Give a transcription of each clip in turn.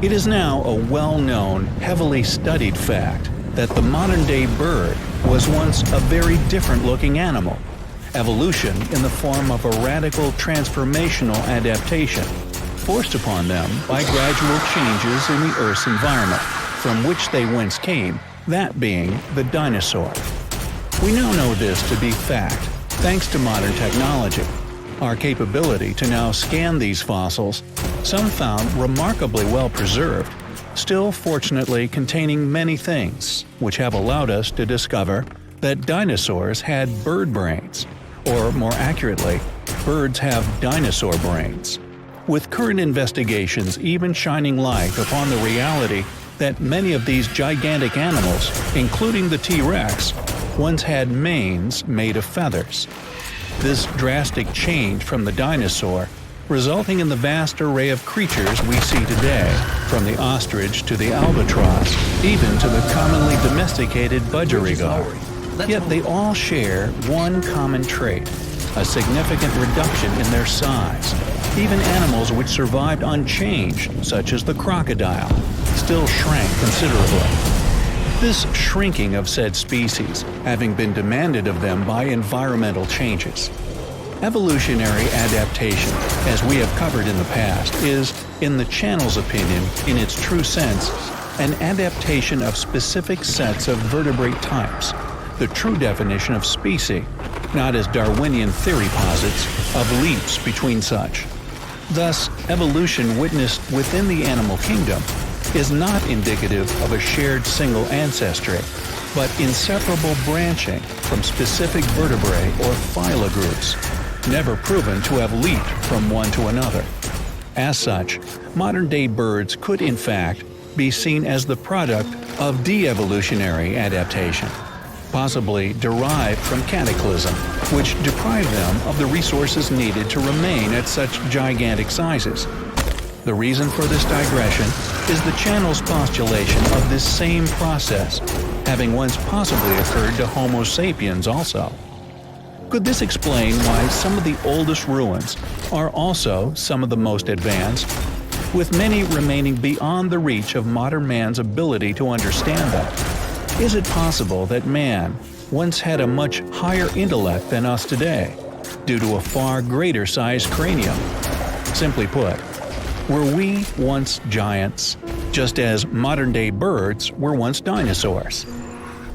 It is now a well-known, heavily studied fact that the modern-day bird was once a very different-looking animal. Evolution in the form of a radical transformational adaptation, forced upon them by gradual changes in the Earth's environment, from which they whence came, that being the dinosaur. We now know this to be fact, thanks to modern technology. Our capability to now scan these fossils, some found remarkably well preserved, still fortunately containing many things, which have allowed us to discover that dinosaurs had bird brains, or more accurately, birds have dinosaur brains. With current investigations even shining light upon the reality that many of these gigantic animals, including the T-Rex, once had manes made of feathers. This drastic change from the dinosaur, resulting in the vast array of creatures we see today, from the ostrich to the albatross, even to the commonly domesticated budgerigar. Yet they all share one common trait: a significant reduction in their size. Even animals which survived unchanged, such as the crocodile, still shrank considerably. This shrinking of said species having been demanded of them by environmental changes. Evolutionary adaptation, as we have covered in the past, is, in the channel's opinion, in its true sense, an adaptation of specific sets of vertebrate types, the true definition of species, not as Darwinian theory posits, of leaps between such. Thus, evolution witnessed within the animal kingdom is not indicative of a shared single ancestry, but inseparable branching from specific vertebrae or phyla groups, never proven to have leaped from one to another. As such, modern-day birds could in fact be seen as the product of de-evolutionary adaptation, possibly derived from cataclysm, which deprived them of the resources needed to remain at such gigantic sizes. The reason for this digression is the channel's postulation of this same process, having once possibly occurred to Homo sapiens also. Could this explain why some of the oldest ruins are also some of the most advanced, with many remaining beyond the reach of modern man's ability to understand them? Is it possible that man once had a much higher intellect than us today, due to a far greater sized cranium? Simply put, were we once giants, just as modern-day birds were once dinosaurs?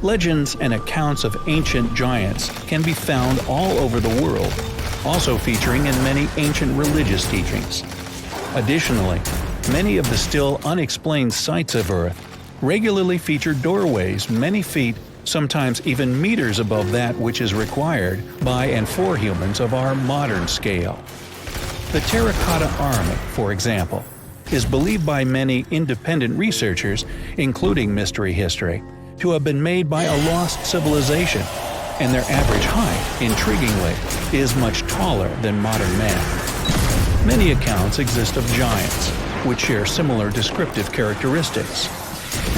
Legends and accounts of ancient giants can be found all over the world, also featuring in many ancient religious teachings. Additionally, many of the still unexplained sites of Earth regularly feature doorways many feet, sometimes even meters above that which is required by and for humans of our modern scale. The Terracotta Army, for example, is believed by many independent researchers, including Mystery History, to have been made by a lost civilization, and their average height, intriguingly, is much taller than modern man. Many accounts exist of giants, which share similar descriptive characteristics: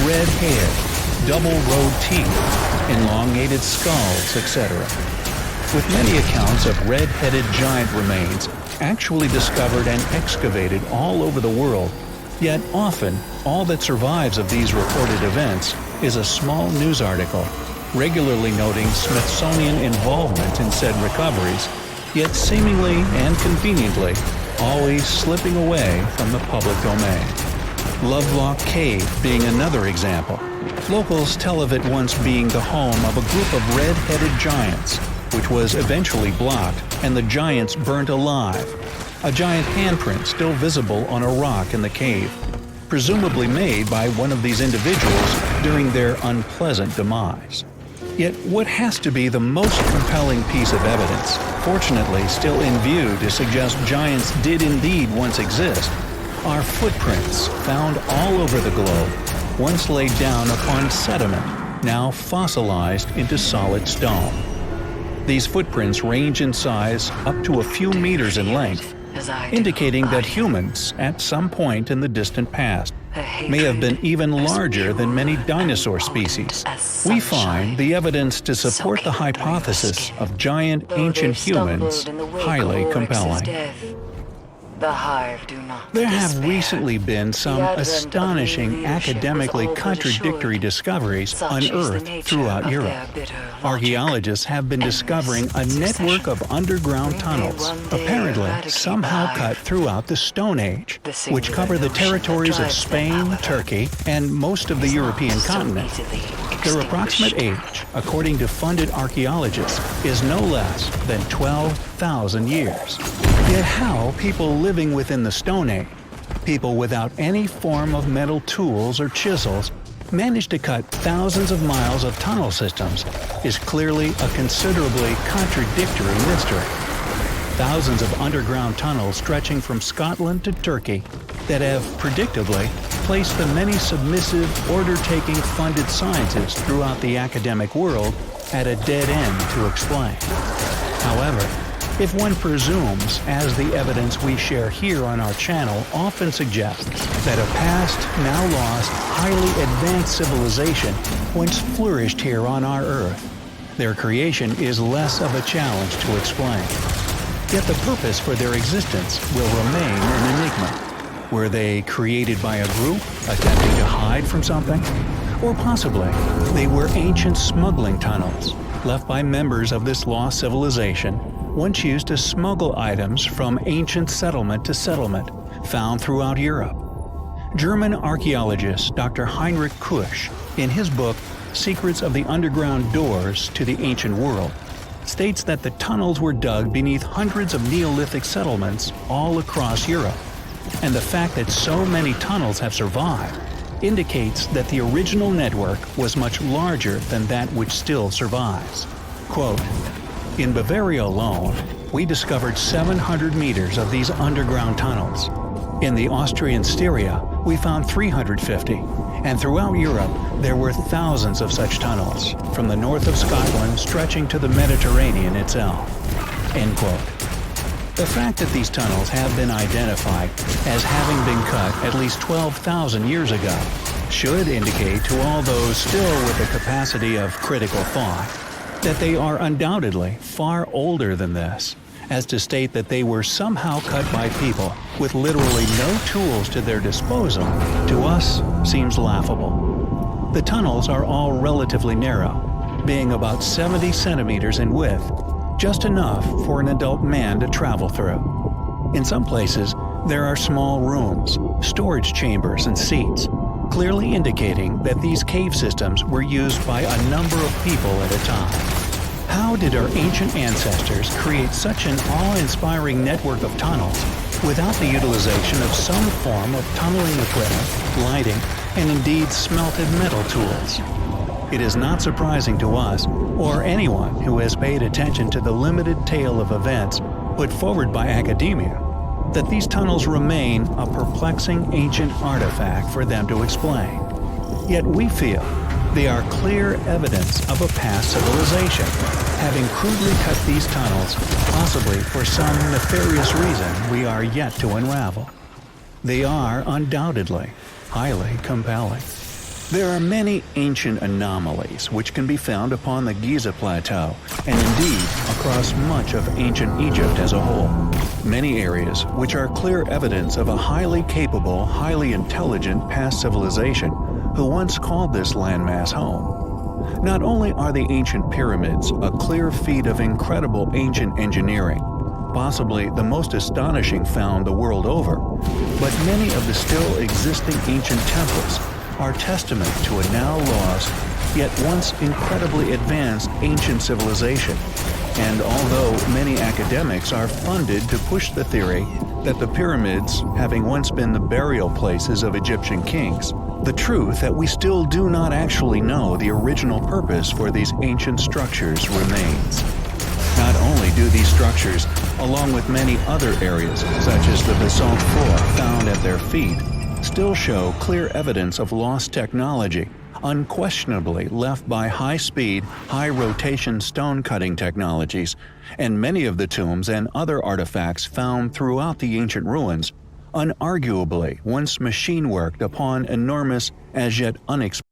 red hair, double-rowed teeth, elongated skulls, etc. With many accounts of red-headed giant remains actually discovered and excavated all over the world, yet often all that survives of these reported events is a small news article, regularly noting Smithsonian involvement in said recoveries, yet seemingly and conveniently always slipping away from the public domain. Lovelock Cave being another example. Locals tell of it once being the home of a group of red-headed giants, which was eventually blocked and the giants burnt alive. A giant handprint still visible on a rock in the cave, presumably made by one of these individuals during their unpleasant demise. Yet what has to be the most compelling piece of evidence, fortunately still in view to suggest giants did indeed once exist, are footprints found all over the globe, once laid down upon sediment, now fossilized into solid stone. These footprints range in size up to a few meters in length, indicating that humans, at some point in the distant past, may have been even larger than many dinosaur species. We find the evidence to support the hypothesis of giant ancient humans highly compelling. The Hive do not There have despair. recently been some The advent of astonishing new leadership academically was all but contradictory assured. discoveries Such is the unearthed nature throughout of Europe. their bitter logic. Archaeologists have been Endless discovering a network succession. of underground We may tunnels, one day apparently eradicate somehow the Hive. cut throughout the Stone Age, The which singular cover the notion territories that of drives them, Spain, however, Turkey, and most of the is not European so continent. easily Their approximate extinguished. age, according to funded archaeologists, is no less than 12,000 years. Yet how people living within the Stone Age, people without any form of metal tools or chisels, managed to cut thousands of miles of tunnel systems is clearly a considerably contradictory mystery. Thousands of underground tunnels stretching from Scotland to Turkey that have, predictably, placed the many submissive, order-taking funded scientists throughout the academic world at a dead end to explain. However, if one presumes, as the evidence we share here on our channel often suggests, that a past, now lost, highly advanced civilization once flourished here on our Earth, their creation is less of a challenge to explain. Yet the purpose for their existence will remain an enigma. Were they created by a group attempting to hide from something? Or possibly, they were ancient smuggling tunnels left by members of this lost civilization, once used to smuggle items from ancient settlement to settlement found throughout Europe. German archaeologist Dr. Heinrich Kusch, in his book Secrets of the Underground Doors to the Ancient World, states that the tunnels were dug beneath hundreds of Neolithic settlements all across Europe, and the fact that so many tunnels have survived indicates that the original network was much larger than that which still survives. Quote, "In Bavaria alone, we discovered 700 meters of these underground tunnels. In the Austrian Styria, we found 350, and throughout Europe there were thousands of such tunnels, from the north of Scotland stretching to the Mediterranean itself." End quote. The fact that these tunnels have been identified as having been cut at least 12,000 years ago should indicate to all those still with the capacity of critical thought that they are undoubtedly far older than this, as to state that they were somehow cut by people with literally no tools to their disposal to us seems laughable. The tunnels are all relatively narrow, being about 70 centimeters in width, just enough for an adult man to travel through. In some places, there are small rooms, storage chambers, and seats, clearly indicating that these cave systems were used by a number of people at a time. How did our ancient ancestors create such an awe-inspiring network of tunnels without the utilization of some form of tunneling equipment, lighting, and indeed smelted metal tools? It is not surprising to us, or anyone who has paid attention to the limited tale of events put forward by academia, that these tunnels remain a perplexing ancient artifact for them to explain. Yet we feel they are clear evidence of a past civilization, having crudely cut these tunnels, possibly for some nefarious reason we are yet to unravel. They are undoubtedly highly compelling. There are many ancient anomalies which can be found upon the Giza Plateau, and indeed across much of ancient Egypt as a whole. Many areas which are clear evidence of a highly capable, highly intelligent past civilization who once called this landmass home. Not only are the ancient pyramids a clear feat of incredible ancient engineering, possibly the most astonishing found the world over, but many of the still existing ancient temples are testament to a now lost, yet once incredibly advanced ancient civilization. And although many academics are funded to push the theory that the pyramids having once been the burial places of Egyptian kings, the truth that we still do not actually know the original purpose for these ancient structures remains. Not only do these structures, along with many other areas, such as the basalt floor found at their feet, still show clear evidence of lost technology, unquestionably left by high-speed, high-rotation stone-cutting technologies, and many of the tombs and other artifacts found throughout the ancient ruins, unarguably once machine-worked upon enormous, as yet unexplored